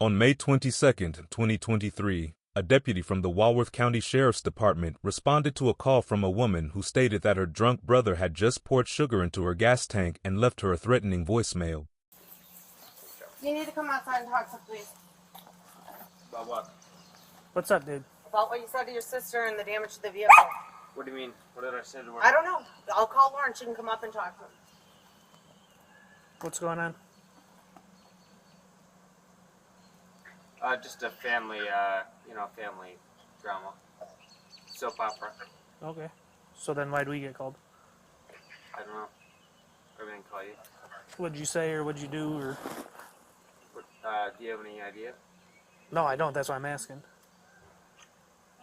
On May 22, 2023, a deputy from the Walworth County Sheriff's Department responded to a call from a woman who stated that her drunk brother had just poured sugar into her gas tank and left her a threatening voicemail. You need to come outside and talk to police. About what? What's up, dude? About what you said to your sister and the damage to the vehicle. What do you mean? What did I say to her? I don't know. I'll call Lauren. She can come up and talk to him. What's going on? Just a family, family drama. Soap opera. Okay. So then why'd we get called? I don't know. Everything call you. What'd you say or what'd you do or... Do you have any idea? No, I don't. That's why I'm asking.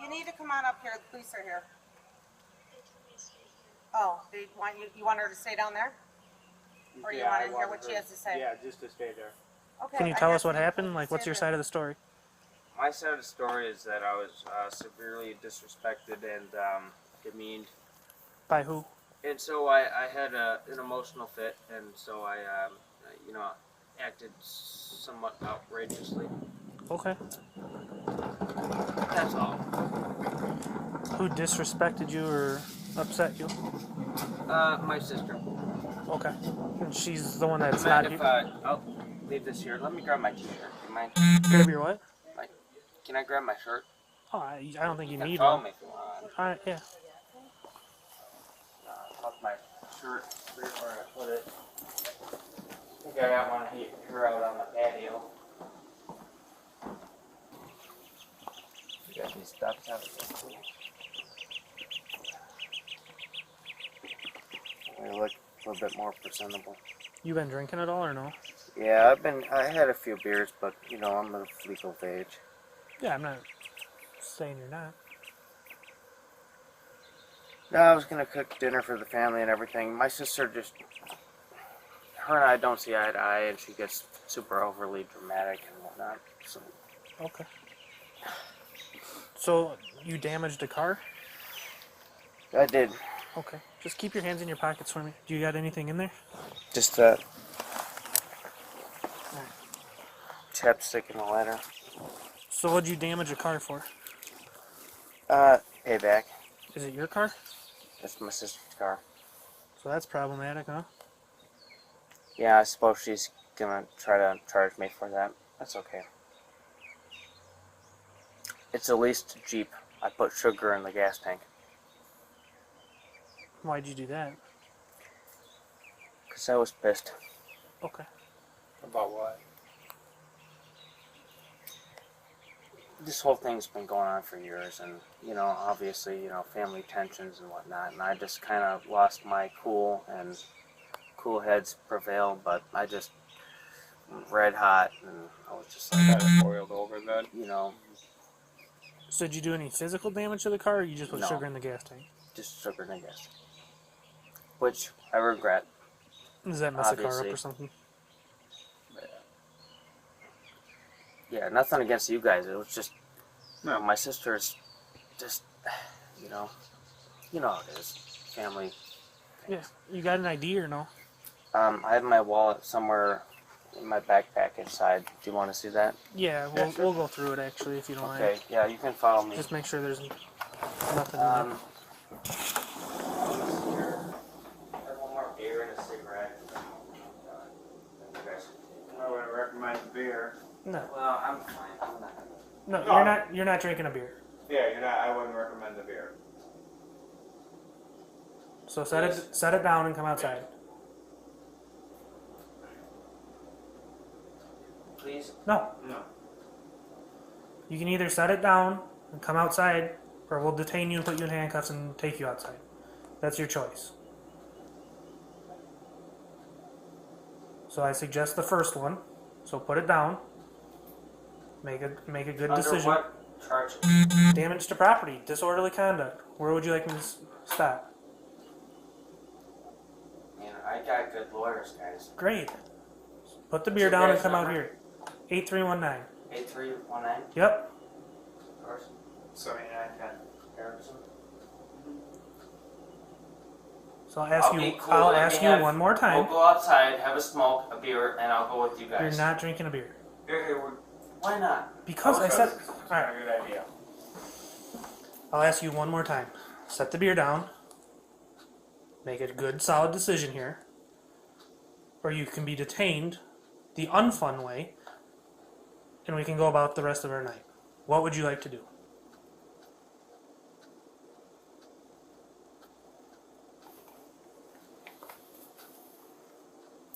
You need to come on up here. The police are here. Oh, they want you want her to stay down there? Or you want to hear what she has to say? Yeah, just to stay there. Okay. Can you tell us what happened? Like, what's your side of the story? My side of the story is that I was severely disrespected and demeaned. By who? And so I had an emotional fit, and so I, acted somewhat outrageously. Okay. That's all. Who disrespected you or upset you? My sister. Okay. And she's the one that's Matt, not if here? I'll leave this here. Let me grab my t-shirt. Do you mind? Grab your what? Can I grab my shirt? Oh, I don't think you You can need follow one. me if you want. Alright, yeah. Tuck my shirt where I put it. I think I got one here out on the patio. You got these stuffs out of there. They look a little bit more presentable. You been drinking at all or no? Yeah, I had a few beers, but I'm of legal age. Yeah, I'm not saying you're not. No, I was gonna cook dinner for the family and everything. My sister her and I don't see eye to eye, and she gets super overly dramatic and whatnot. So. Okay. So, you damaged a car? I did. Okay. Just keep your hands in your pockets for me. Do you got anything in there? Just chapstick and a lighter. So what'd you damage a car for? Payback. Is it your car? That's my sister's car. So that's problematic, huh? Yeah, I suppose she's gonna try to charge me for that. That's okay. It's a leased Jeep. I put sugar in the gas tank. Why'd you do that? Because I was pissed. Okay. About what? This whole thing's been going on for years, and, obviously, family tensions and whatnot, and I just kind of lost my cool, and cool heads prevail, but I just red hot, and I was just like, Kind of boiled over then. So did you do any physical damage to the car, or you just put No. sugar in the gas tank? just sugar in the gas. Which I regret. Does that mess the car up Obviously. or something? Yeah, nothing against you guys. It was just, No. my sister's just, how it is. Family. Yeah. You got an ID or no? I have my wallet somewhere in my backpack inside. Do you want to see that? Yeah, Yeah, sure. we'll go through it actually if you don't Okay, mind. yeah, you can follow me. Just make sure there's nothing in there. Here. I have one more beer and a cigarette. You guys- I wouldn't recommend beer. No, Well, I'm fine. I'm not. no, No. you're not drinking a beer. Yeah, you're not. I wouldn't recommend the beer. So set it down and come outside. Please? No, No. you can either set it down and come outside, or we'll detain you and put you in handcuffs and take you outside. That's your choice. So I suggest the first one. So put it down. Make a good Under decision. what charge? Damage to property, disorderly conduct. Where would you like me to stop? Man, I got good lawyers, guys. Great. Put the What's beer your down and guy's come out number? here. 8319. 8319? Yep. Of course. 7910. Harrison. So I'll ask I'll you. be cool. I'll Let me ask you have- one more We'll time. go outside, have a smoke, a beer, and I'll go with you You're guys. not drinking a beer. Here, Why not? Because I said... It's Alright, not a good idea. I'll ask you one more time. Set the beer down. Make a good, solid decision here. Or you can be detained the unfun way, and we can go about the rest of our night. What would you like to do?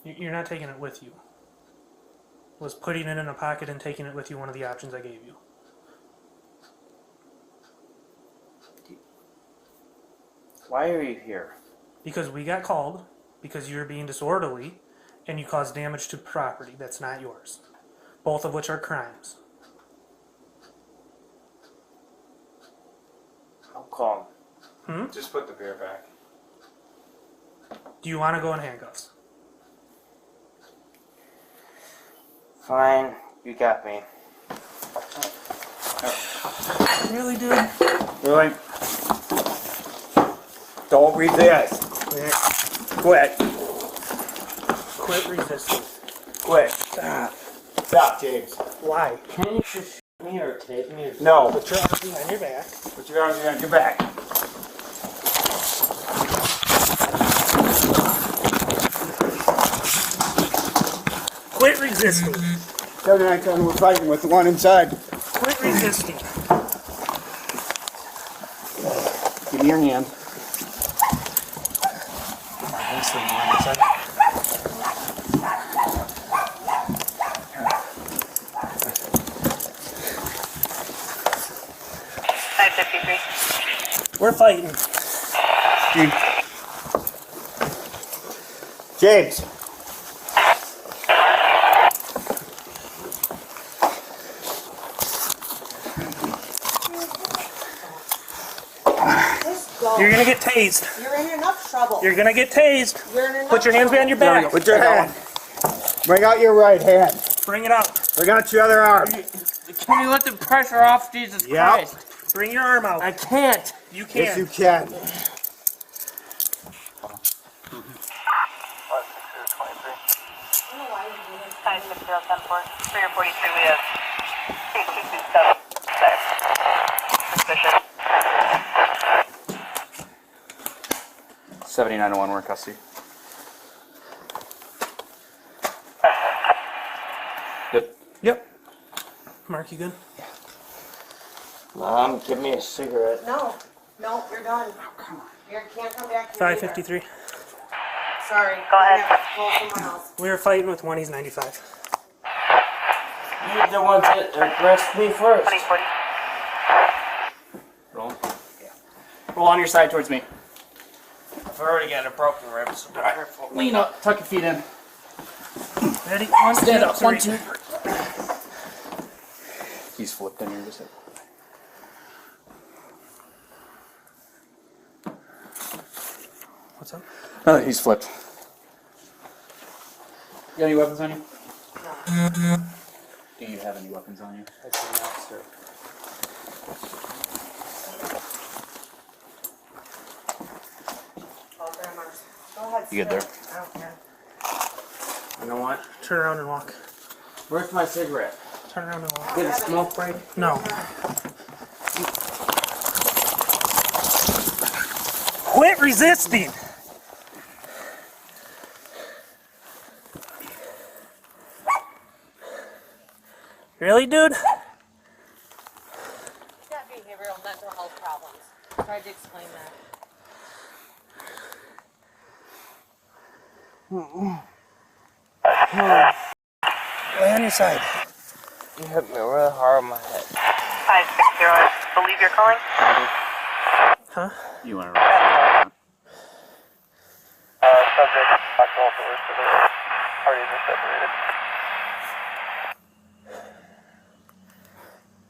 You're not taking it with you. Was putting it in a pocket and taking it with you one of the options I gave you? Why are you here? Because we got called, because you're being disorderly, and you caused damage to property that's not yours. Both of which are crimes. I'm calm. Just put the beer back. Do you want to go in handcuffs? Fine, you got me. Really, dude? Really? Don't resist. Quit. Quit resisting. Quit. Stop, James. Why? Can you just shoot me or tape me? No. Put your arms behind your back. Put your arms behind your back. Quit resisting. Kevin and I we're fighting with the one inside. Quit resisting. Give me your hand. We're fighting. James. You're gonna get tased. You're in enough trouble. You're gonna get tased. You're in enough Put your hands behind your back. Put your hand. Bring out your right hand. Bring it up. Bring out your other arm. Can you let the pressure off, Jesus Yep. Christ? Bring your arm out. I can't. You can. Yes, you can. 56010 for your 43, we have 8227 suspicion. 7901, we're in custody. Good. Yep. Mark, you good? Mom, give me a cigarette. No, you're done. Oh, come on. You can't come back here. 553. Sorry. Go ahead. You have to call someone else. We were fighting with one. He's 95. You're the ones that arrest me first. 2040. Roll. Yeah. Roll on your side towards me. I've already got a broken rib, so be careful. Lean up, tuck your feet in. Ready? Stand up. Three. 1, 2, 3. He's flipped in here just a What's up? Oh, he's flipped. You got any weapons on you? No. Do you have any weapons on you? I do not, sir. Call grandma's. Go ahead. You good there? sit. I don't care. You know what? Turn around and walk. Where's my cigarette? Turn around and walk. Get a smoke break? No. Quit resisting. Really, dude? He's got behavioral mental health problems. I tried to explain that. Lay on your side. You hit me really hard on my head. 560, I believe you're calling? Huh? You want to roll? Subject, actual doors to the parties are separated.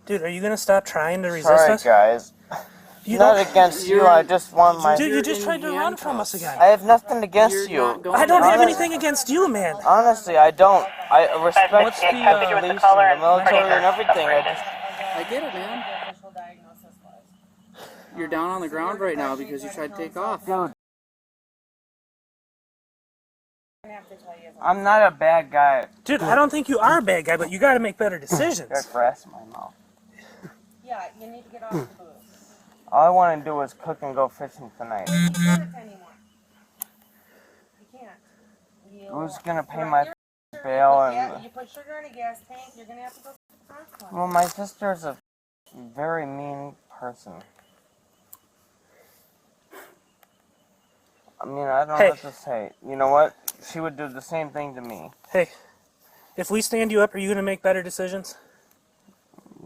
Dude, are you gonna stop trying to resist Sorry, us? guys. You Not don't. against you, I just want my... Dude, you just tried to run from us again. I have nothing against you. I don't have anything against you, man. Honestly, I don't. I respect the What's the, police you with the and caller the and military party and everything. I just... I get it, man. The official diagnosis was. You're down on the ground right now because you tried to take off. Dude, gonna have to tell you. I'm not a bad guy. Dude, I don't think you are a bad guy, but you got to make better Got decisions. grass in my mouth. Yeah, you need to get off the booth. All I want to do is cook and go fishing tonight. You can't anymore. You can't. Who's gonna pay my bail? And You put sugar in a gas tank, you're gonna have to go to the hospital. well, my sister's a very mean person. I mean, I don't know what to say. You know what? She would do the same thing to me. Hey, if we stand you up, are you going to make better decisions?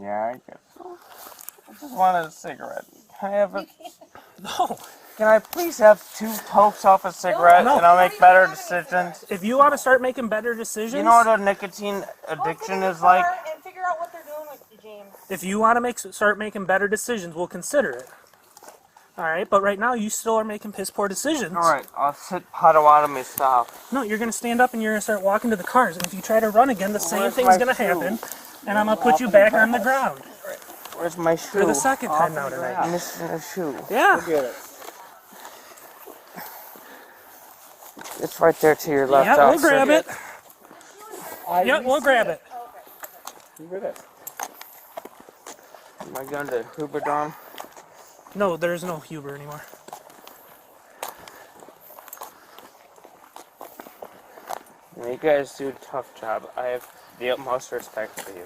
Yeah, I guess so. I just wanted a cigarette. Can I have a... No. Can I please have 2 tokes off a cigarette No. and I'll make better decisions? If you want to start making better decisions... You know what a nicotine addiction is like? And figure out what they're doing with you, James. If you want to start making better decisions, we'll consider it. All right, but right now you still are making piss poor decisions. All right, I'll sit Potawatomi style. No, you're going to stand up and you're going to start walking to the cars. And if you try to run again, the same Where's thing's my going to shoe? happen. And I'm going to put you back on the ground. Where's my shoe? For the second time now tonight. I'm missing a shoe. Yeah. Get it. It's right there to your left. Yeah, we'll grab it. I Yeah, we'll grab it. Look at it. Am I going to Hoover Dome? No, there's no Huber anymore. You guys do a tough job. I have the utmost respect for you.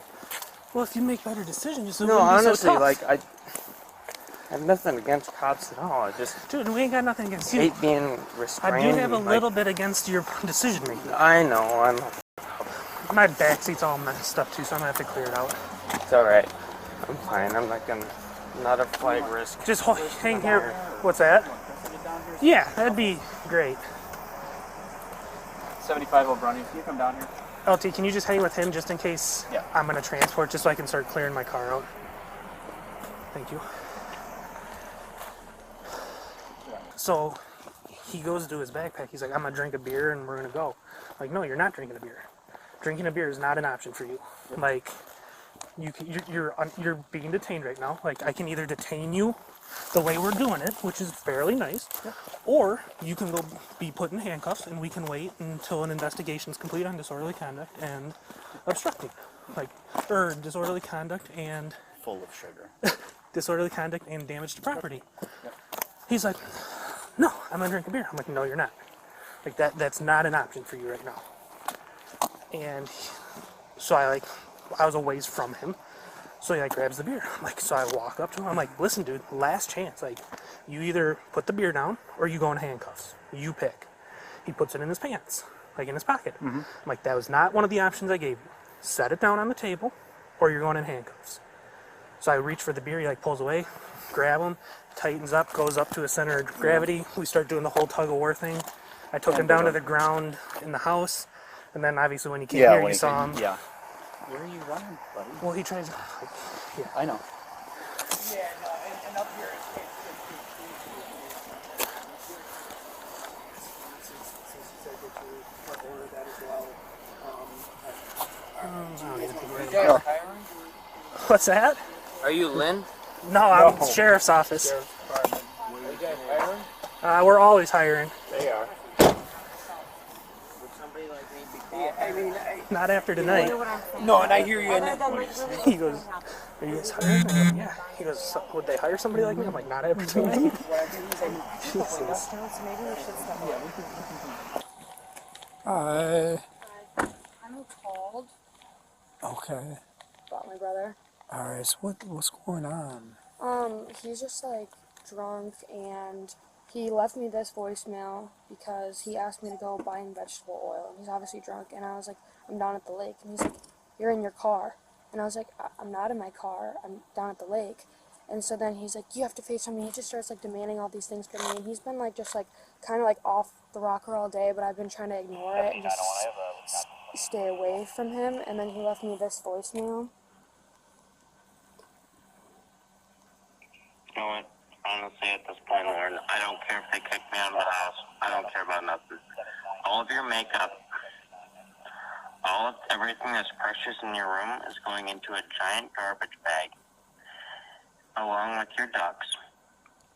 Well, if you make better decisions, it No, wouldn't be honestly, so tough. like I have nothing against cops at all. I just Dude, we ain't got nothing against you. hate being I restrained. do have a and, little bit against your decision making. I know. My backseat's all messed up too, so I'm gonna have to clear it out. It's all right. I'm fine. I'm not gonna. Not a flight risk. Just hang here. What's that? Yeah, that'd be great. 75 O'Brien. Can you come down here? LT, can you just hang with him just in case Yeah. I'm gonna transport, just so I can start clearing my car out? Thank you. So he goes to his backpack. He's like, I'm gonna drink a beer and we're gonna go. I'm like, no, you're not drinking a beer. Drinking a beer is not an option for you. Like, you're being detained right now. Like, I can either detain you the way we're doing it, which is fairly nice, or you can go be put in handcuffs and we can wait until an investigation is complete on disorderly conduct and obstructing. Like, or disorderly conduct and Full of sugar. disorderly conduct and damage to property. He's like, no, I'm gonna drink a beer. I'm like, no, you're not. Like, that's not an option for you right now. And so I was a ways from him. So he grabs the beer. So I walk up to him. I'm like, listen, dude, last chance. You either put the beer down or you go in handcuffs. You pick. He puts it in his pants, in his pocket. Mm-hmm. I'm like, that was not one of the options I gave you. Set it down on the table or you're going in handcuffs. So I reach for the beer. He pulls away, grab him, tightens up, goes up to a center of gravity. We start doing the whole tug of war thing. I took him down to the ground in the house. And then obviously when he came here, you saw him. Yeah. Where are you running, buddy? Well, he tries. I know. Yeah, no, and up here What's that? Are you Lynn? No, I'm sheriff's office. We're always hiring. They are. Not after tonight. No, and I hear you. He goes, are you guys hiring? I go, yeah. He goes, would they hire somebody like me? I'm like, not after tonight. Jesus. Hi. I'm called Okay. about my brother. All right. So what's going on? He's just drunk, and he left me this voicemail because he asked me to go buy him vegetable oil, and he's obviously drunk. And I was like, I'm down at the lake, and he's like, you're in your car, and I was like, I'm not in my car, I'm down at the lake. And so then he's like, you have to FaceTime me. He just starts demanding all these things from me, and he's been just kind of off the rocker all day, but I've been trying to ignore it and just stay away from him. And then he left me this voicemail. You know what? Honestly, at this point, Lauren, I don't care if they kick me out of the house. I don't care about nothing. All of your makeup, everything that's precious in your room is going into a giant garbage bag, along with your ducks,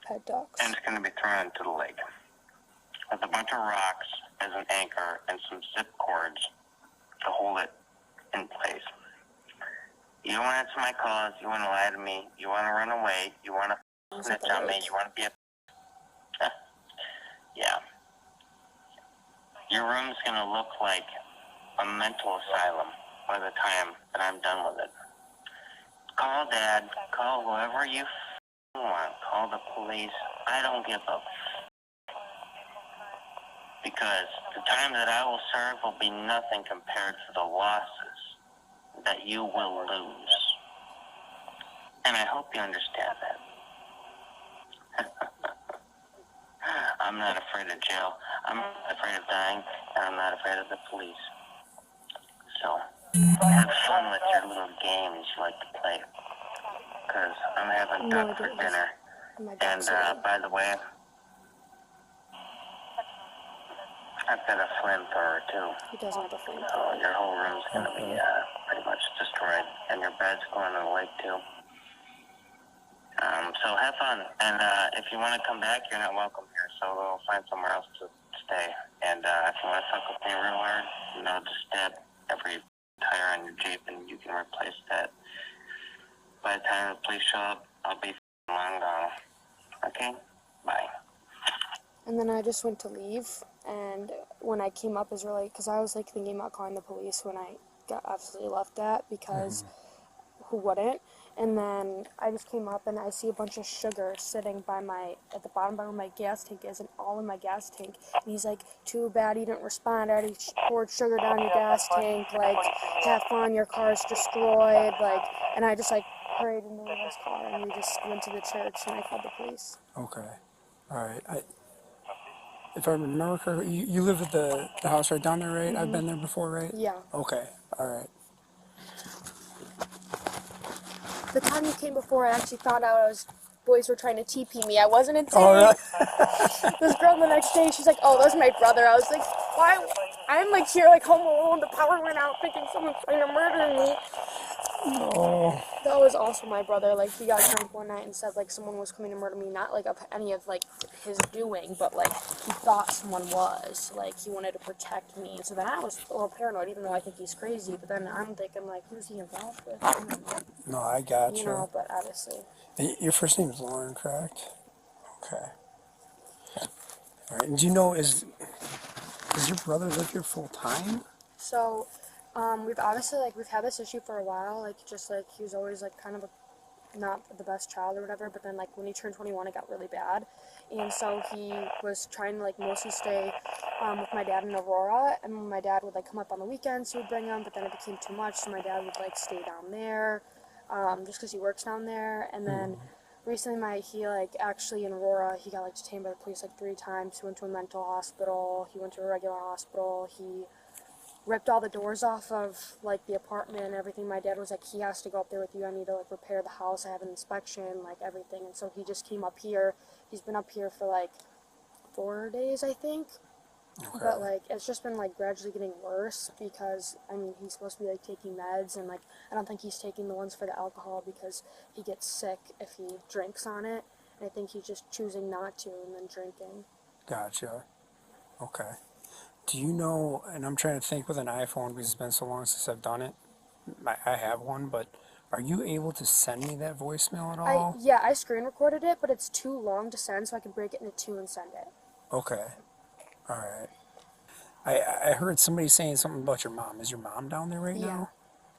Pet ducks. and it's going to be thrown into the lake. with a bunch of rocks as an anchor and some zip cords to hold it in place. You don't answer my calls. You want to lie to me. You want to run away. You want to snitch on me. You want to be a... Yeah. Your room's going to look like a mental asylum by the time that I'm done with it. Call Dad. Call whoever you want. Call the police. I don't give a... Because the time that I will serve will be nothing compared to the losses that you will lose. And I hope you understand that. I'm not afraid of jail. I'm not afraid of dying, and I'm not afraid of the police. So, have fun with your little games you like to play. Because I'm having duck for dinner. And, by the way, I've got a flamethrower, too. He doesn't have a So flamethrower. your whole room's going to be pretty much destroyed. And your bed's going in the lake, too. So have fun. And if you want to come back, you're not welcome here. So we'll find somewhere else to stay. And if you want to fuck with me real hard, just stab every tire on your Jeep and you can replace that. By the time the police show up, I'll be long gone. Okay? Bye. And then I just went to leave, and when I came up, because I was thinking about calling the police when I got absolutely left at, because who wouldn't? And then I just came up and I see a bunch of sugar sitting at the bottom by where my gas tank is, and all in my gas tank. And he's like, too bad you didn't respond. I already poured sugar down your gas tank. Have fun, your car's destroyed. And I just hurried into his car, and we just went to the church, and I called the police. Okay. All right. If I remember correctly, you live at the house right down there, right? I've been there before, right? Yeah. Okay. All right. The time you came before, I actually found out boys were trying to TP me. I wasn't insane. Oh, really? This girl the next day, she's like, "Oh, that's my brother." I was like, "Why?" I'm here, home alone. The power went out, thinking someone's trying to murder me. Oh. That was also my brother. He got drunk one night and said someone was coming to murder me. Not of any of his doing, but he thought someone was. He wanted to protect me. So then I was a little paranoid, even though I think he's crazy. But then I'm thinking who's he involved with? I don't know. No, I got you. But obviously. And your first name is Lauren, correct? Okay. All right. And do you know, does your brother live here full time? So, we've obviously, we've had this issue for a while, he was always, kind of not the best child or whatever, but then, when he turned 21, it got really bad, and so he was trying to, mostly stay, with my dad in Aurora, and when my dad would, come up on the weekends, he would bring him, but then it became too much, so my dad would, stay down there, just because he works down there, and then recently actually in Aurora, he got, detained by the police, 3 times. He went to a mental hospital, he went to a regular hospital, he ripped all the doors off of, the apartment and everything. My dad was he has to go up there with you. I need to, repair the house. I have an inspection, everything. And so he just came up here. He's been up here for, 4 days, I think. Okay. But, it's just been, gradually getting worse because, he's supposed to be, taking meds. And, I don't think he's taking the ones for the alcohol because he gets sick if he drinks on it. And I think he's just choosing not to and then drinking. Gotcha. Okay. Do you know, and I'm trying to think with an iPhone because it's been so long since I've done it. I have one, but are you able to send me that voicemail at all? Yeah, I screen recorded it, but it's too long to send, so I can break it into 2 and send it. Okay. All right. I heard somebody saying something about your mom. Is your mom down there right now?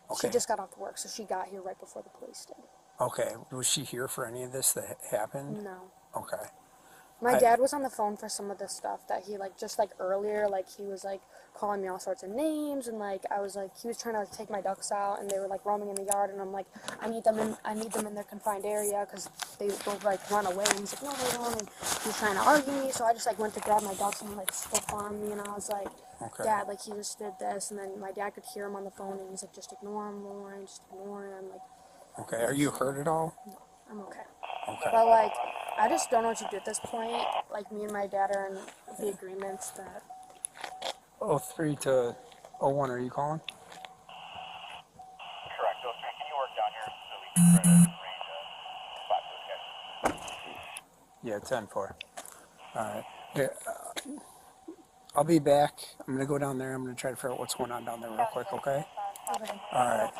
Okay. She just got off work, so she got here right before the police did. Okay. Was she here for any of this that happened? No. Okay. My dad was on the phone for some of the stuff that he, just, earlier, he was, calling me all sorts of names, and, I was, he was trying to, take my ducks out, and they were, roaming in the yard, and I'm I need them in their confined area, because they both, run away, and he's no, they don't, and he was trying to argue me, so I just, went to grab my ducks, and, spoke on me, and I was okay. Dad, he just did this, and then my dad could hear him on the phone, and he's just ignore him, Lauren, just ignore him, Okay, are you hurt at all? No, I'm okay. Okay. But, I just don't know what to do at this point. Me and my dad are in the agreements that... 03 to 01, are you calling? Correct. 03, can you work down here so we can try to arrange a spot for this guy? Yeah, 10-4. All right. Yeah, I'll be back. I'm gonna go down there. I'm gonna try to figure out what's going on down there real quick. Okay. Okay. All right.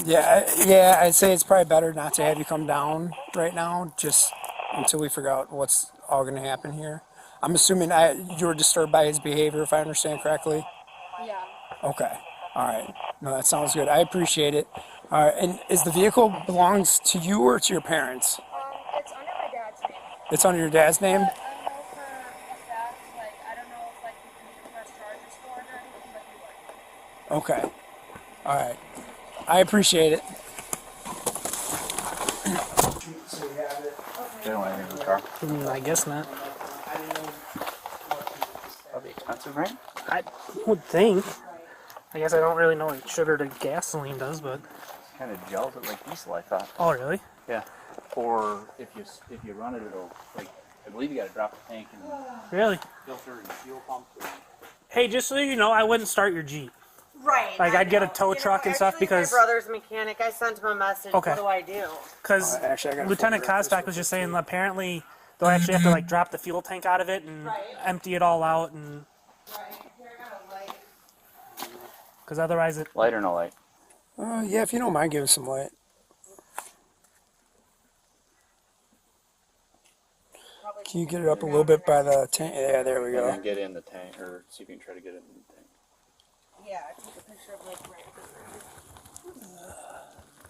Yeah. I'd say it's probably better not to have you come down right now, just until we figure out what's all gonna happen here. I'm assuming you were disturbed by his behavior, if I understand correctly. Yeah. Okay. All right. No, that sounds good. I appreciate it. All right. And is the vehicle belongs to you or to your parents? It's under my dad's name. It's under your dad's name? But I know for a fact, like, I don't know if, like, we can press charges for it or anything, but he would. Okay. All right. I appreciate it. They don't want anything in the car. I guess not. That'll be expensive, right? I would think. I guess I don't really know what sugar to gasoline does, but Kind of gels it like diesel, I thought. oh really? Yeah. Or if you run it, it'll like I believe you got to drop the tank and Really? filter and fuel pump. Hey, just so you know, I wouldn't start your Jeep. Right. Like, I I'd get a know. tow truck and stuff actually, because- my brother's a mechanic. I sent him a message. Okay. What do I do? Because Actually, I got a Lieutenant photograph Kostak was just saying that apparently they'll actually have to like drop the fuel tank out of it and Right. empty it all out, and Right. Here, I got a light. because otherwise it. Light or no light? Yeah, if you don't mind giving some light. Can you get it up a little bit by the tank? Yeah, there we And go. then get in the tank, or see if you can try to get it in the tank. Yeah, take a picture of like right here.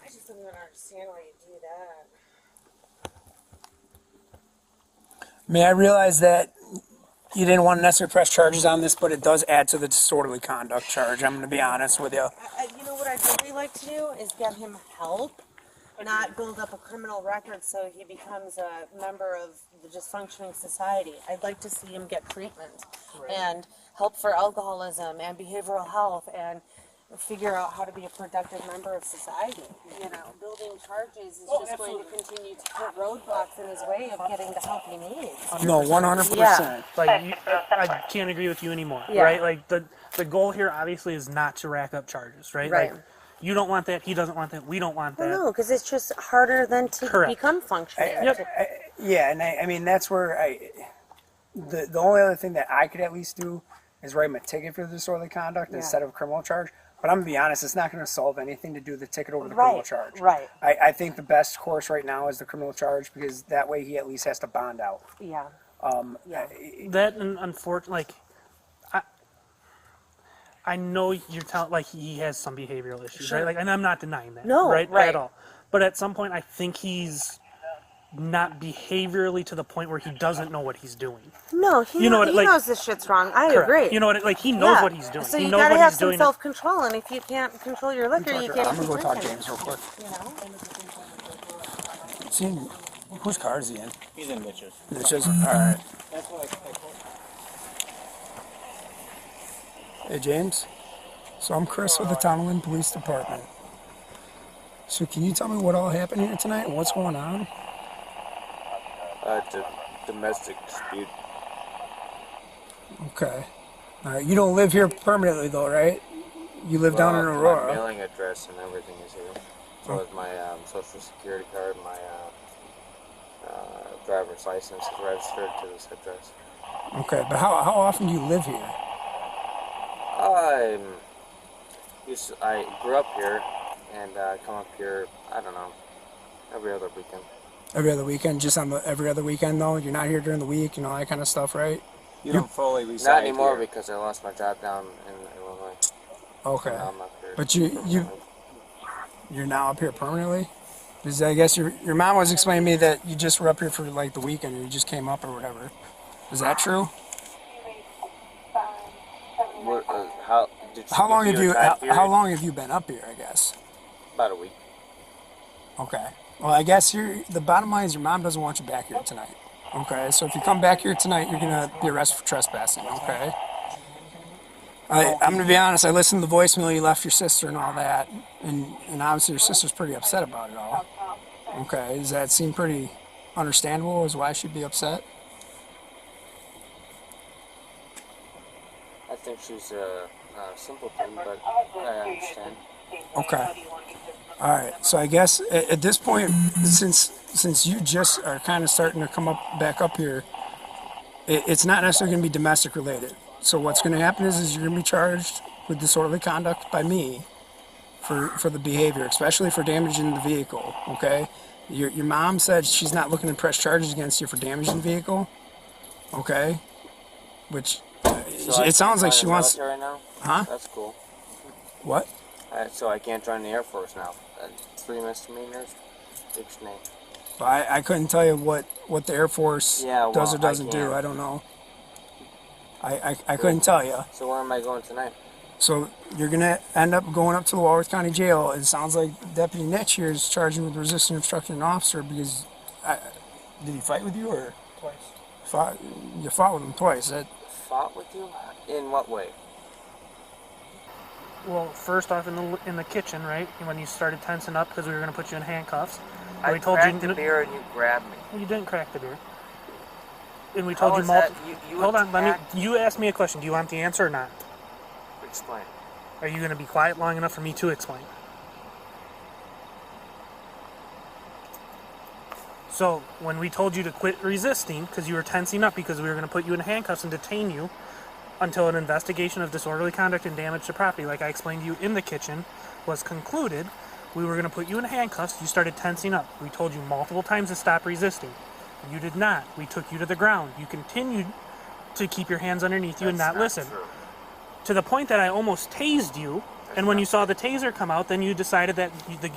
I just don't even understand why you do that. I mean, I realize that you didn't want to necessarily press charges on this, but it does add to the disorderly conduct charge. I'm going to be honest with you. You know what I'd really like to do is get him help, not build up a criminal record so he becomes a member of the dysfunctioning society. I'd like to see him get treatment and help for alcoholism and behavioral health and figure out how to be a productive member of society. You know, building charges is just going to continue to put roadblocks in his way of getting the help he needs. No, 100%. Yeah. Like, I can't agree with you anymore, Yeah. right? Like, the goal here obviously is not to rack up charges, right? Right. Like, you don't want that, he doesn't want that, we don't want that. No, because it's just harder than to Correct. become functioning. Yeah, and I mean, that's where the only other thing that I could at least do is write him a ticket for disorderly conduct instead of a criminal charge. But I'm going to be honest, it's not going to solve anything to do the ticket over the criminal charge. Right. I think the best course right now is the criminal charge, because that way he at least has to bond out. Yeah. That, and unfortunately, like, I know you're telling, like, he has some behavioral issues, right? Like, and I'm not denying that, No, right? right. At all. But at some point, I think he's not behaviorally to the point where he doesn't know what he's doing. No, he, You know what, he like- knows this shit's wrong. I Correct. agree. You know what? Like, he knows Yeah. what he's doing. So he you knows gotta what have he's some doing. self-control, and if you can't control your liquor, you can't. I'm going to go keep talk to drinking. James real quick. You know? See, whose car is he in? He's in Mitch's. It's just, all right. Hey, James. So I'm Chris with the Townland Police Department. So can you tell me what all happened here tonight and what's going on? It's a domestic dispute. Okay. All right. You don't live here permanently, though, right? You live down in My Aurora. mailing address and everything is here. So is my social security card, my driver's license is registered to this address. Okay, but how often do you live here? I grew up here and come up here, I don't know, every other weekend. Every other weekend? Just on every other weekend, though? You're not here during the week and all that kind of stuff, right? You don't fully reside Not anymore here. because I lost my job down in Illinois. Okay. So now I'm up here. But you're now up here permanently? Because I guess your mom was explaining to me that you just were up here for like the weekend, or you just came up or whatever. Is that true? What, how How long have you time period? how long have you been up here, I guess? About a week. Okay. Well, I guess the bottom line is your mom doesn't want you back here tonight. Okay. So if you come back here tonight, you're gonna be arrested for trespassing. Okay. I'm gonna be honest. I listened to the voicemail you left your sister and all that, and obviously your sister's pretty upset about it all. Okay. Does that seem pretty understandable as why she'd be upset? I think she's a simpleton, but I understand. Okay. All right. So I guess at this point, since you just are kind of starting to come back up here, It's not necessarily going to be domestic related. So what's going to happen is you're going to be charged with disorderly conduct by me for the behavior, especially for damaging the vehicle, okay? Your mom said she's not looking to press charges against you for damaging the vehicle, okay? Which, So it sounds like join she the wants... military now? Huh? That's cool. What? So I can't join the Air Force now. 3 misdemeanors, each name. But I couldn't tell you what the Air Force does or doesn't do. I don't know. I couldn't tell you. So where am I going tonight? So you're going to end up going up to the Walworth County Jail. It sounds like Deputy Nitch here is charging with resisting obstructing an officer because... did he fight with you or... Twice. You fought with him twice. Fought with you? In what way? Well, first off in the kitchen, right? When you started tensing up because we were going to put you in handcuffs. I we told cracked you the beer and you grabbed me. You didn't crack the beer. And we told How you is that? multiple. You Hold on, attacked- you asked me a question. Do you want the answer or not? Explain. Are you going to be quiet long enough for me to explain? So, when we told you to quit resisting, because you were tensing up because we were going to put you in handcuffs and detain you until an investigation of disorderly conduct and damage to property, like I explained to you in the kitchen, was concluded, we were going to put you in handcuffs. You started tensing up. We told you multiple times to stop resisting. You did not. We took you to the ground. You continued to keep your hands underneath you and not listen. True. To the point that I almost tased you, and when you saw the taser come out, then you decided that the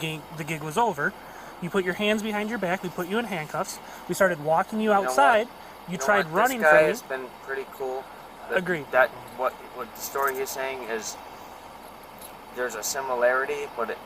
gig was over. You put your hands behind your back. We put you in handcuffs. We started walking you outside. You tried running from me. from This me. guy has been pretty cool. Agreed. That what the story he's saying is there's a similarity, but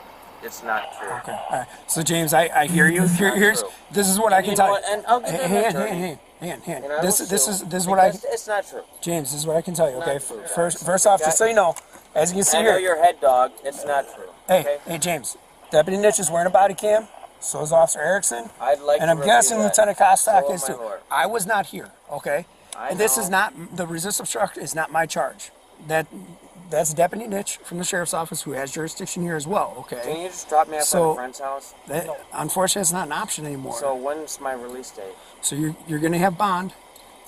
it's not true. Okay. All right. So James, I hear you. True. This is what I can tell you. And I'll give him an attorney. Hand. And I This will is sue, what I because it's not true. James, this is what I can tell you. Okay. Not true, guys. First off, just so you know, as you can see I know here. your head dog. It's not true. Hey, James. Deputy Nitch is wearing a body cam. So is Officer Erickson. I'd like and to I'm guessing review Lieutenant that. Kostock So is am I, too. Lord. I was not here. Okay. I And this know. is not the resist obstruct is not my charge. That's Deputy Nitch from the sheriff's office who has jurisdiction here as well. Okay. Can you just drop me off at a friend's house? Unfortunately, it's not an option anymore. So when's my release date? So you're going to have bond.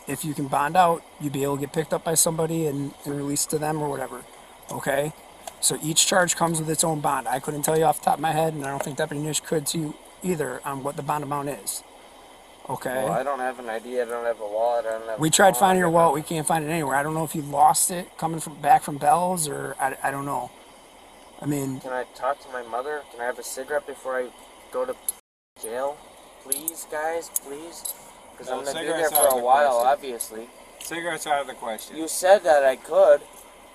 If you can bond out, you'll be able to get picked up by somebody and released to them or whatever. Okay? So each charge comes with its own bond. I couldn't tell you off the top of my head, and I don't think Deputy Nish could to you either on what the bond amount is. Okay? Well, I don't have an ID. I don't have a wallet. I don't have We tried finding your wallet. We can't find it anywhere. I don't know if you lost it coming back from Bell's or I don't know. I mean... Can I talk to my mother? Can I have a cigarette before I go to jail? Please, guys, please? Because I'm going to be there for a while, obviously. Cigarettes out of the question. You said that I could.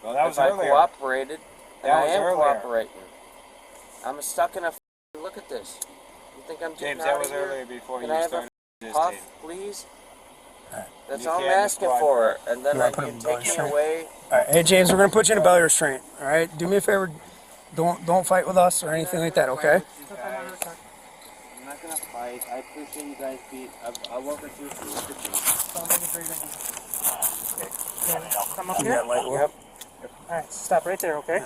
Well, that was if earlier. I cooperated. And That I was am earlier. cooperating. I'm stuck in a look at this. You think I'm James, getting that out was of here? earlier before Can you I have started a puff, resisting. please? That's You all I'm can't asking squat for. And then You I wanna put can him take down, him sure. away. All right. Hey, James, we're going to put you in a belly restraint. All right? Do me a favor. Don't fight with us or anything like that, okay? I'm not going to fight. I appreciate you guys being... I'll work with you if you look at me. Come up Give me here. that light, Will. Yep. Alright, stop right there, okay?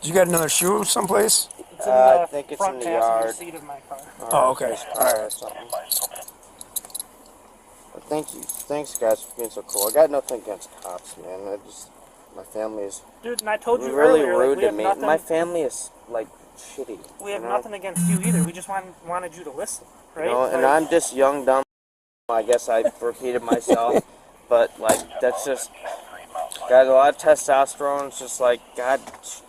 Did you got another shoe someplace? It's in I the think it's front in the passenger yard. seat of my car. Oh, okay. All right. Well, thank you. Thanks, guys, for being so cool. I got nothing against cops, man. My family is Dude, and I told you really earlier, like, rude we to have me. nothing, My family is, like, shitty. we have you know? nothing against you either. We just wanted you to listen, right? You know, and Like, I'm just young, dumb. I guess I repeated myself. But, like, that's just... Got a lot of testosterone. It's just like, God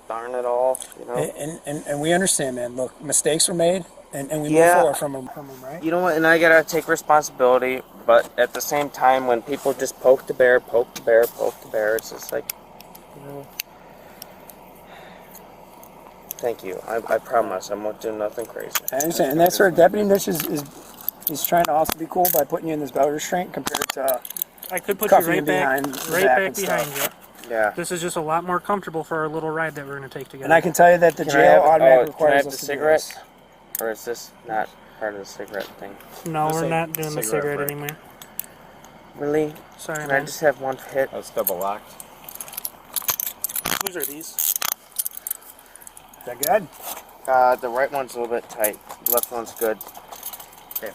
darn it all, you know? And we understand, man. Look, mistakes were made, and we move Yeah. forward from them, right? You know what? And I gotta take responsibility. But at the same time, when people just poke the bear, it's just like, you know... Thank you. I promise I won't do nothing crazy. I understand. And that's where Deputy Nish is trying to also be cool by putting you in this belt restraint compared to I could put you cuffing right back, behind the right back back and behind stuff. you. Yeah. This is just a lot more comfortable for our little ride that we're going to take together. And I can tell you that the Can I jail have- automatically can I requires have us the to do cigarette? this. Or is this not part of the cigarette thing? No, Let's we're say not doing the cigarette cigarette break. anymore. Really? Sorry, Can I man. just have one hit? That's double locked. Whose are these? Is that good? The right one's a little bit tight. The left one's good. Okay.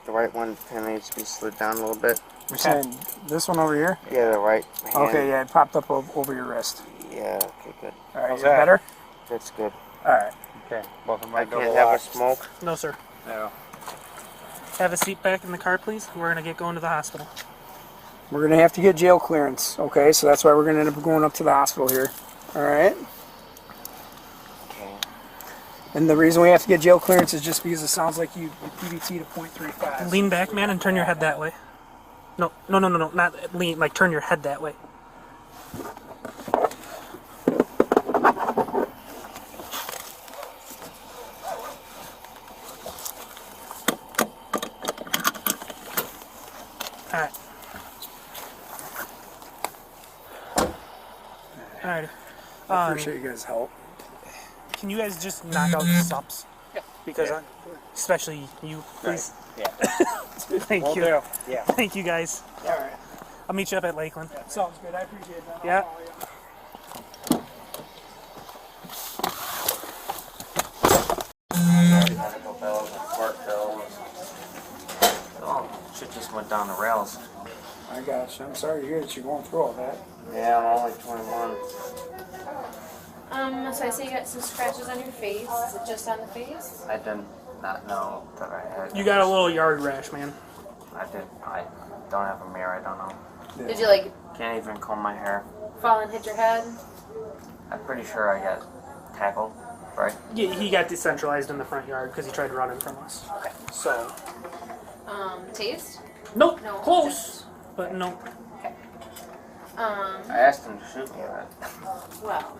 The right one kind of needs to be slid down a little bit. You're saying this one over here? Yeah, the right hand. Okay, yeah, it popped up over your wrist. Yeah, okay, good. All right, How's is that that? better? That's good. All right. Okay. Both of them I are double can't have a locked. smoke. No, sir. No. Have a seat back in the car, please. We're gonna get going to the hospital. We're going to have to get jail clearance, okay? So that's why we're going to end up going up to the hospital here. All right? Okay. And the reason we have to get jail clearance is just because it sounds like you PBT to .35. Lean back, man, and turn your head that way. No, not lean. Like turn your head that way. All right. All right. I appreciate you guys' help. Can you guys just knock out the subs? Yeah. Because especially you, please. Yeah. Thank Will you. do. Yeah. Thank you, guys. All right. I'll meet you up at Lakeland. Sounds good. I appreciate that. Yeah. Medical bills and court bills. Oh, shit just went down the rails. I got you. I'm sorry to hear that you're going through all that. Yeah, I'm only 21. So I see you got some scratches on your face. Is it just on the face? I did not know that I had. You got a little yard rash, man. I don't have a mirror. I don't know. Did you like Can't even comb my hair. fall and hit your head? I'm pretty sure I got tackled, right? Yeah, he got decentralized in the front yard because he tried running from us. Okay. So, Taste? nope, No. close, but nope. Okay. I asked him to shoot me, but Well.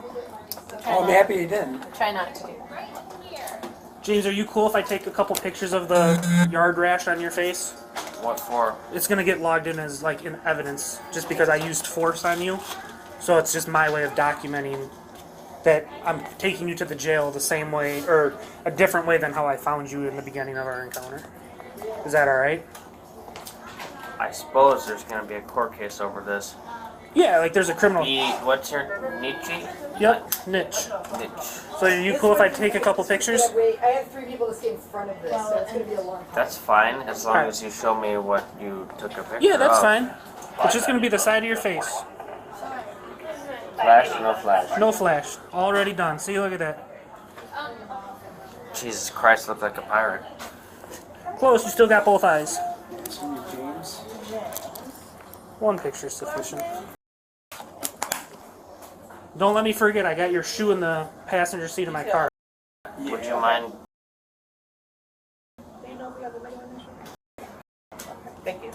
Oh, I'm happy you didn't. Try not to. James, are you cool if I take a couple pictures of the yard rash on your face? what for? It's gonna get logged in as like in evidence just because I used force on you. So it's just my way of documenting that I'm taking you to the jail the same way or a different way than how I found you in the beginning of our encounter. Is that all right? I suppose there's gonna be a court case over this. Yeah, like there's a criminal. What's your Nietzsche? Yep, niche. Niche. So are you cool if I take a couple pictures? Wait, I have 3 people to stay in front of this, so it's going to be a long time. That's fine, as long Alright. as you show me what you took a picture Yeah, that's of. fine. It's just gonna be the side of your face. Flash, no flash. No flash. Already done. See, look at that. Jesus Christ, look like a pirate. Close. You still got both eyes. James. One picture's sufficient. Don't let me forget. I got your shoe in the passenger seat of my car. Would you mind? Thank you.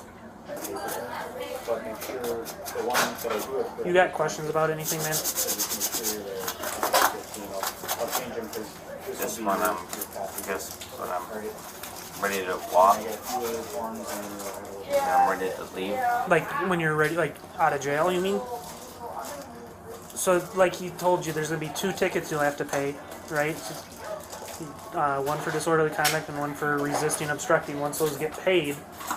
But make sure the ones that I do have You got questions about anything, man? I'll change them because Just when I'm ready to walk, and I'm ready to leave. Like when you're ready, like out of jail, you mean? So, like he told you, there's gonna be 2 tickets you'll have to pay, right? One for disorderly conduct and one for resisting obstructing. Once those get paid,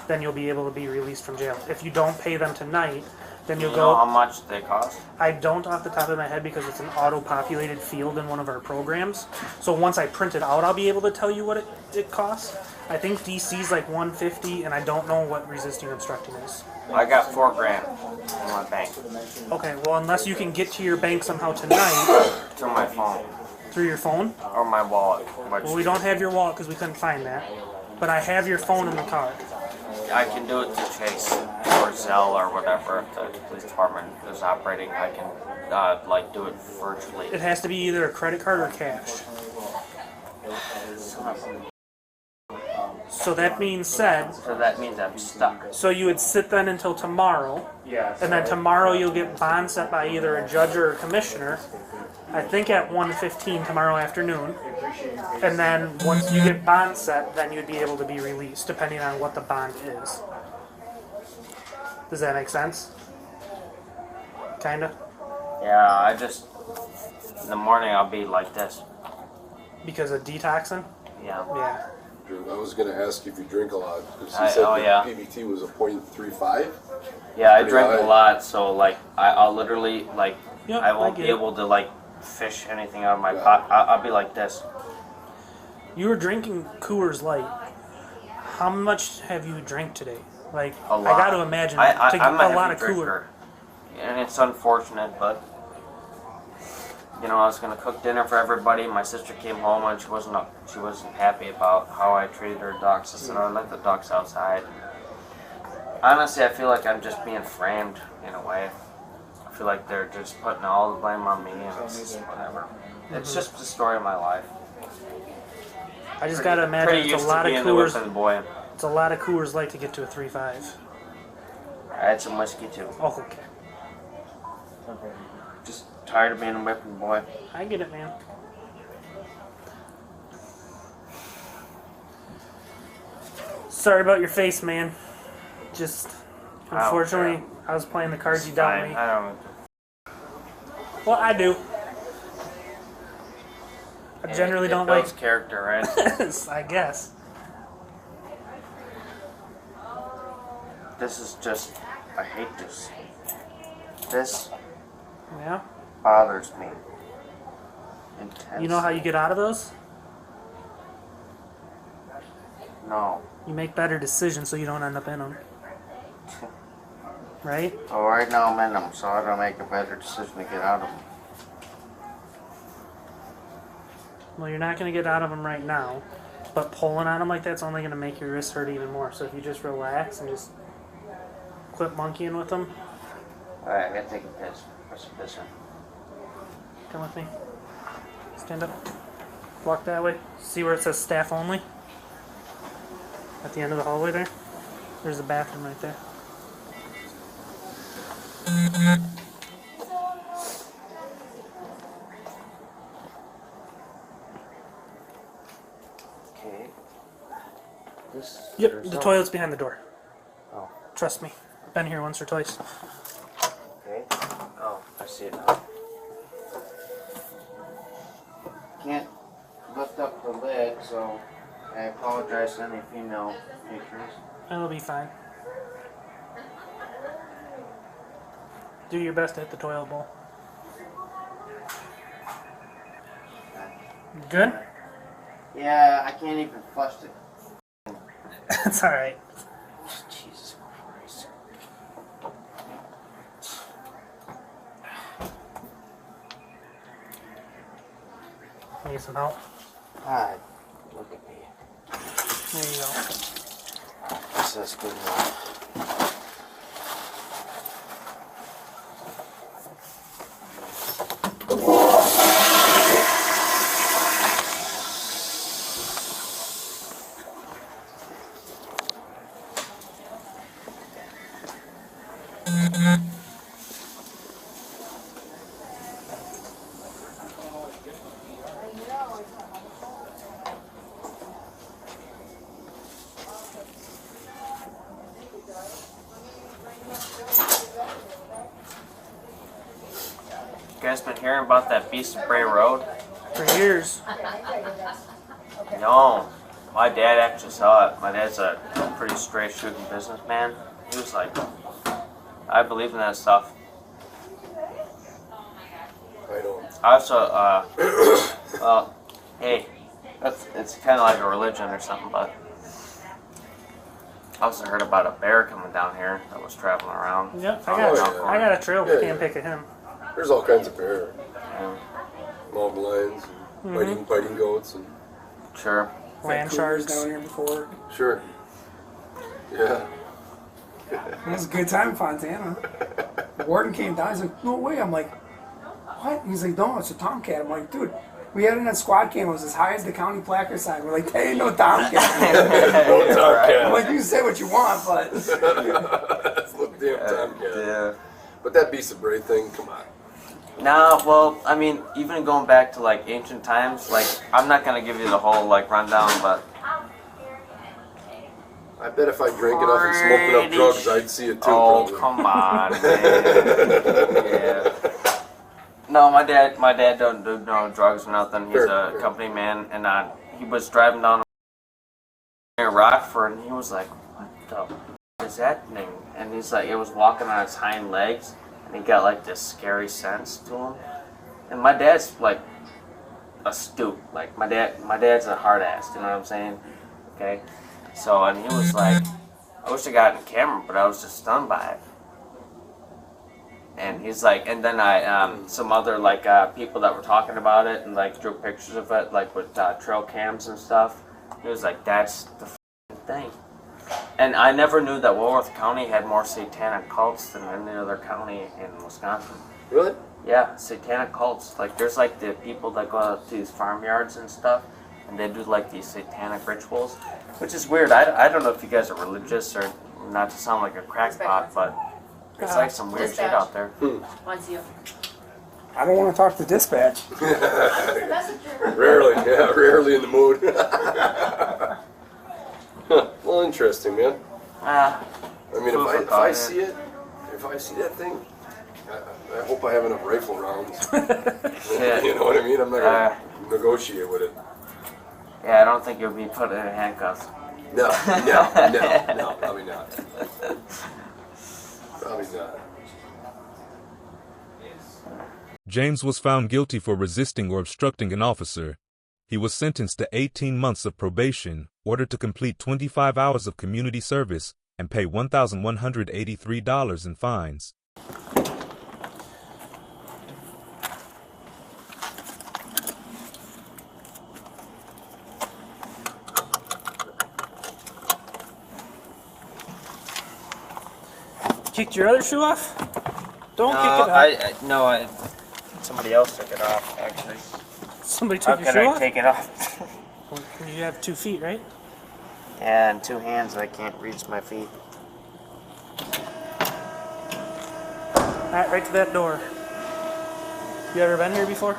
then you'll be able to be released from jail. If you don't pay them tonight, then you'll You know how go. much they cost? I don't off the top of my head because it's an auto-populated field in one of our programs. So once I print it out, I'll be able to tell you what it costs. I think DC's like $150, and I don't know what resisting obstructing is. I got $4 grand in my bank Okay, well unless you can get to your bank somehow tonight to my phone through your phone. or my wallet. Which Well, we don't have your wallet because we couldn't find that. But I have your phone in the car. I can do it to Chase or Zelle or whatever. If the police department is operating, I can like do it virtually. It has to be either a credit card or cash. So that being said, So that means I'm stuck. so you would sit then until tomorrow, Yeah. and then tomorrow you'll get bond set by either a judge or a commissioner. I think at 1:15 tomorrow afternoon. And then once you get bond set, then you'd be able to be released, depending on what the bond is. Does that make sense? Kinda? Yeah, I just in the morning I'll be like this. Because of detoxing? Yeah. Yeah. I was going to ask if you drink a lot because he I- said oh, that yeah. PBT was a .35. Yeah, I Pretty drink high. a lot, so like I'll literally like Yep, I I won't get be it. able to like fish anything out of my Yeah. pot. I'll be like this. You were drinking Coors Light. How much have you drank today? Like, A lot. I got to imagine I'm a a lot heavy of cooler. drinker, and it's unfortunate, but you know, I was gonna cook dinner for everybody. My sister came home and she wasn't happy about how I treated her ducks. I said, "I let the ducks outside." Honestly, I feel like I'm just being framed in a way. I feel like they're just putting all the blame on me, and it's just whatever. It's just the story of my life. I just got to imagine Pretty it's used a to lot of being the coolers. whipping boy. It's a lot of Coors Light to get to a 3.5. I had some whiskey too. Oh, okay. Just tired of being a whipping boy. I get it, man. Sorry about your face, man. Just, unfortunately, I was playing the cards you dealt me. I don't. Well, I do. I generally don't builds like. character, right? I guess. This is just. I hate this. This Yeah. bothers me. Intensely. You know how you get out of those? No. You make better decisions so you don't end up in them. Right? Well, right now I'm in them, so I gotta make a better decision to get out of them. Well, you're not going to get out of them right now, but pulling on them like that's only going to make your wrist hurt even more. So if you just relax and just quit monkeying with them. Alright, I gotta take a piss. What's some pissing? Come with me. Stand up. Walk that way. See where it says staff only? At the end of the hallway there? There's a bathroom right there. Okay. This. Yep, the toilet's behind the door. Oh. Trust me. Been here once or twice. Okay. Oh, I see it now. Can't lift up the lid, so I apologize to any female patrons. It'll be fine. Do your best to hit the toilet bowl. Good? Yeah, I can't even flush it. That's alright. Jesus Christ. Need some help? God, look at me. There you go. This is good enough. You guys been hearing about that Beast of Bray Road? For years. No. My dad actually saw it. My dad's a pretty straight shooting businessman. He was like, I believe in that stuff. I don't. I also, well, hey, it's kind of like a religion or something, but I also heard about a bear coming down here that was traveling around. Yep, yeah. I got a trail Yeah, cam pick of him. There's all kinds of bear. Yeah, Mountain lions, and biting goats, and sure. Land Cougars sharks. down here before. sure. Yeah. It was a good time in Fontana. The warden came down. He's like, "No way." I'm like, "What?" He's like, "No, it's a tomcat." I'm like, "Dude, we had it on squad cam. It was as high as the county placard sign." We're like, "There ain't no tomcat." No I'm tomcat. like, "You say what you want, but." That's the damn tomcat. Yeah. But that Beast of Bray thing, come on. Nah, well, I mean, even going back to like ancient times, like I'm not gonna give you the whole like rundown, but I bet if I drank enough and smoked enough drugs, I'd see it too. oh probably. come on, man. Yeah. No, my dad don't do no drugs or nothing. He's Sure. a company man, and he was driving down near Rockford, and he was like, "What the is that thing?" And he's like, it was walking on its hind legs, and he got like this scary sense to him. And my dad's like astute. Like my dad's a hard ass. You know what I'm saying? Okay. So, and he was like, I wish I got it in camera, but I was just stunned by it. And he's like, and then some other like people that were talking about it and like drew pictures of it, like with trail cams and stuff. He was like, that's the thing. And I never knew that Walworth County had more satanic cults than any other county in Wisconsin. Really? Yeah, satanic cults. Like there's like the people that go out to these farmyards and stuff, and they do like these satanic rituals, which is weird. I don't know if you guys are religious or not to sound like a crackpot, but it's like some weird shit out there. Wants you. I don't want to talk to dispatch. Rarely, yeah, rarely in the mood. Huh, well, interesting, man. I mean, if I see it, if I see that thing, I hope I have enough rifle rounds. Yeah. You know what I mean? I'm not gonna negotiate with it. Yeah, I don't think you'll be put in handcuffs. No, probably not. Probably not. James was found guilty for resisting or obstructing an officer. He was sentenced to 18 months of probation, ordered to complete 25 hours of community service, and pay $1,183 in fines. Kicked your other shoe off? Don't kick it off. Somebody else took it off, actually. Somebody How took your could shoe I off? take it off? Well, you have 2 feet, right? Yeah, and 2 hands, I can't reach my feet. Alright, right to that door. You ever been here before?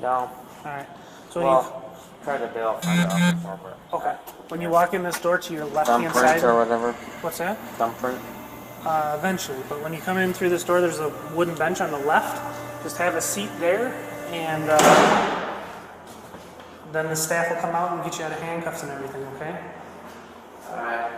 No. Alright. So Well, try to bail front off before, but okay. When you walk in this door to your left-hand thumbprint side, or whatever. what's that? Thumbprint. Eventually, but when you come in through this door, there's a wooden bench on the left. Just have a seat there, and then the staff will come out and get you out of handcuffs and everything, okay? Alright.